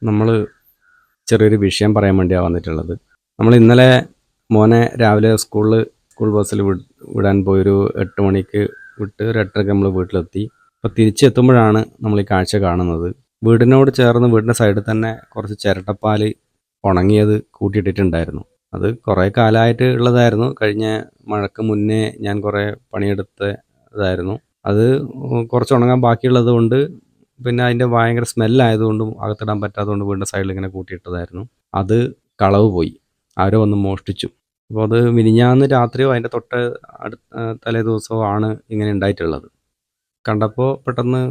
നമ്മൾ ചെറിയൊരു വിഷയം പറയാൻ വേണ്ടിയാണ് വന്നിട്ടുള്ളത്. നമ്മൾ ഇന്നലെ മോനെ രാവിലെ സ്കൂൾ ബസ്സിൽ വിടാൻ പോയൊരു 8 മണിക്ക് വിട്ട് ഒരു 8:30ക്ക് നമ്മൾ വീട്ടിലെത്തി. അപ്പോൾ തിരിച്ചെത്തുമ്പോഴാണ് നമ്മൾ ഈ കാഴ്ച കാണുന്നത്. വീടിനോട് ചേർന്ന് വീടിൻ്റെ സൈഡിൽ തന്നെ കുറച്ച് ചിരട്ടപ്പാൽ ഉണങ്ങിയത് കൂട്ടിയിട്ടിട്ടുണ്ടായിരുന്നു. അത് കുറേ കാലമായിട്ട് ഉള്ളതായിരുന്നു. കഴിഞ്ഞ മഴയ്ക്ക് മുന്നേ ഞാൻ കുറേ പണിയെടുത്തതായിരുന്നു. അത് കുറച്ച് ഉണങ്ങാൻ ബാക്കിയുള്ളത് കൊണ്ട് പിന്നെ അതിൻ്റെ ഭയങ്കര സ്മെല്ലായതുകൊണ്ടും അകത്തിടാൻ പറ്റാത്തതുകൊണ്ട് വീടിൻ്റെ സൈഡിൽ ഇങ്ങനെ കൂട്ടിയിട്ടതായിരുന്നു. അത് കളവ് പോയി, ആരോ വന്ന് മോഷ്ടിച്ചു. അപ്പോൾ അത് മിനിഞ്ഞാന്ന് രാത്രിയോ അതിൻ്റെ തൊട്ട് തലേ ദിവസമോ ആണ് ഇങ്ങനെ ഉണ്ടായിട്ടുള്ളത്. കണ്ടപ്പോൾ പെട്ടെന്ന്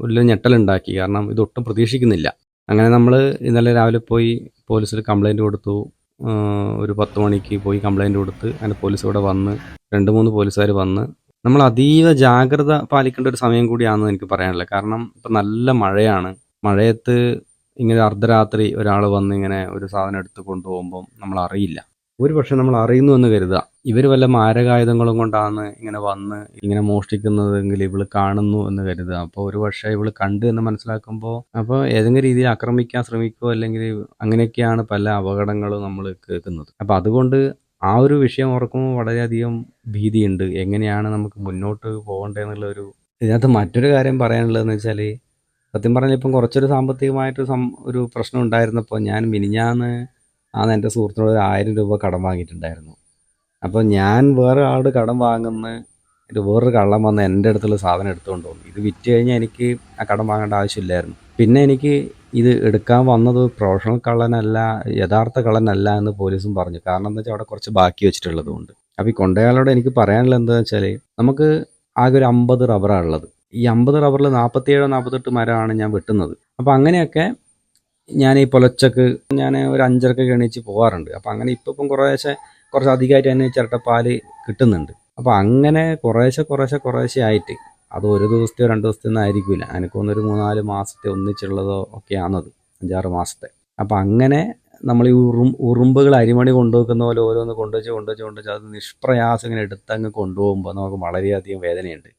വലിയ ഞെട്ടലുണ്ടാക്കി. കാരണം ഇതൊട്ടും പ്രതീക്ഷിക്കുന്നില്ല. അങ്ങനെ നമ്മൾ ഇന്നലെ രാവിലെ പോയി പോലീസിൽ കംപ്ലയിൻറ്റ് കൊടുത്തു. ഒരു 10 മണിക്ക് പോയി കംപ്ലയിൻറ്റ് കൊടുത്ത് അങ്ങനെ പോലീസ് ഇവിടെ വന്ന് 2-3 പോലീസുകാർ വന്ന് നമ്മൾ അതീവ ജാഗ്രത പാലിക്കേണ്ട ഒരു സമയം കൂടിയാണെന്ന് എനിക്ക് പറയാനുള്ളത്. കാരണം ഇപ്പം നല്ല മഴയാണ്. മഴയത്ത് ഇങ്ങനെ അർദ്ധരാത്രി ഒരാൾ വന്ന് ഇങ്ങനെ ഒരു സാധനം എടുത്ത് കൊണ്ടുപോകുമ്പം നമ്മൾ അറിയില്ല. ഒരു പക്ഷേ നമ്മൾ അറിയുന്നു എന്ന് കരുതുക. ഇവർ വല്ല മാരകായുധങ്ങളും കൊണ്ടാണ് ഇങ്ങനെ വന്ന് ഇങ്ങനെ മോഷ്ടിക്കുന്നതെങ്കിൽ ഇവൾ കാണുന്നു എന്ന് കരുതുക. അപ്പോൾ ഒരു പക്ഷേ ഇവൾ കണ്ടു എന്ന് മനസ്സിലാക്കുമ്പോൾ അപ്പോൾ ഏതെങ്കിലും രീതിയിൽ ആക്രമിക്കാൻ ശ്രമിക്കുകയോ അല്ലെങ്കിൽ അങ്ങനെയൊക്കെയാണ് പല അപകടങ്ങളും നമ്മൾ കേൾക്കുന്നത്. അപ്പോൾ അതുകൊണ്ട് ആ ഒരു വിഷയം ഓർക്കുമ്പോൾ വളരെയധികം ഭീതിയുണ്ട്. എങ്ങനെയാണ് നമുക്ക് മുന്നോട്ട് പോകേണ്ടതെന്നുള്ളൊരു ഇതിനകത്ത് മറ്റൊരു കാര്യം പറയാനുള്ളതെന്ന് വെച്ചാൽ, സത്യം പറഞ്ഞാൽ ഇപ്പം കുറച്ചൊരു സാമ്പത്തികമായിട്ട് ഒരു പ്രശ്നം ഉണ്ടായിരുന്നപ്പോൾ ഞാൻ മിനിഞ്ഞാന്ന് എൻ്റെ സുഹൃത്തിനോട് ഒരു 1000 രൂപ കടം വാങ്ങിയിട്ടുണ്ടായിരുന്നു. അപ്പോൾ ഞാൻ വേറെ ആളോട് കടം വേറൊരു കള്ളൻ വന്ന് എൻ്റെ അടുത്തുള്ള സാധനം എടുത്തുകൊണ്ട് പോകുന്നു. ഇത് വിറ്റ് കഴിഞ്ഞാൽ എനിക്ക് ആ കടം വാങ്ങേണ്ട ആവശ്യമില്ലായിരുന്നു. പിന്നെ എനിക്ക് ഇത് എടുക്കാൻ വന്നത് പ്രൊഫഷണൽ കള്ളനല്ല, യഥാർത്ഥ കള്ളനല്ല എന്ന് പോലീസും പറഞ്ഞു. കാരണം എന്താ വെച്ചാൽ അവിടെ കുറച്ച് ബാക്കി വെച്ചിട്ടുള്ളത് കൊണ്ട്. അപ്പോൾ ഈ കൊണ്ടയാളോട് എനിക്ക് പറയാനുള്ളത് എന്താണെന്ന് വെച്ചാൽ, നമുക്ക് ആകെ ഒരു 50 റബ്ബറാണ് ഉള്ളത്. ഈ 50 റബ്ബറിൽ 47-48 മരമാണ് ഞാൻ വെട്ടുന്നത്. അപ്പോൾ അങ്ങനെയൊക്കെ ഞാൻ ഈ പുലർച്ചക്ക് ഞാൻ ഒരു 5:30 എണീച്ച് പോകാറുണ്ട്. അപ്പോൾ അങ്ങനെ ഇപ്പം കുറച്ച് അധികമായിട്ട് തന്നെ ചിരട്ടപ്പാൽ കിട്ടുന്നുണ്ട്. അപ്പോൾ അങ്ങനെ കുറേശ്ശെ ആയിട്ട്, അത് ഒരു ദിവസത്തെയോ 2 ദിവസത്തെയോ ഒന്നും ആയിരിക്കില്ല. എനിക്ക് തോന്നുന്നു ഒരു 3-4 മാസത്തെ ഒന്നിച്ചുള്ളതോ ഒക്കെയാണത്, 5-6 മാസത്തെ. അപ്പോൾ അങ്ങനെ നമ്മൾ ഈ ഉറുമ്പുകൾ അരിമണി കൊണ്ടുവെക്കുന്ന പോലെ ഓരോന്ന് കൊണ്ടുവച്ച് അത് നിഷ്പ്രയാസം ഇങ്ങനെ എടുത്തങ്ങ് കൊണ്ടുപോകുമ്പോൾ നമുക്ക് വളരെയധികം വേദനയുണ്ട്.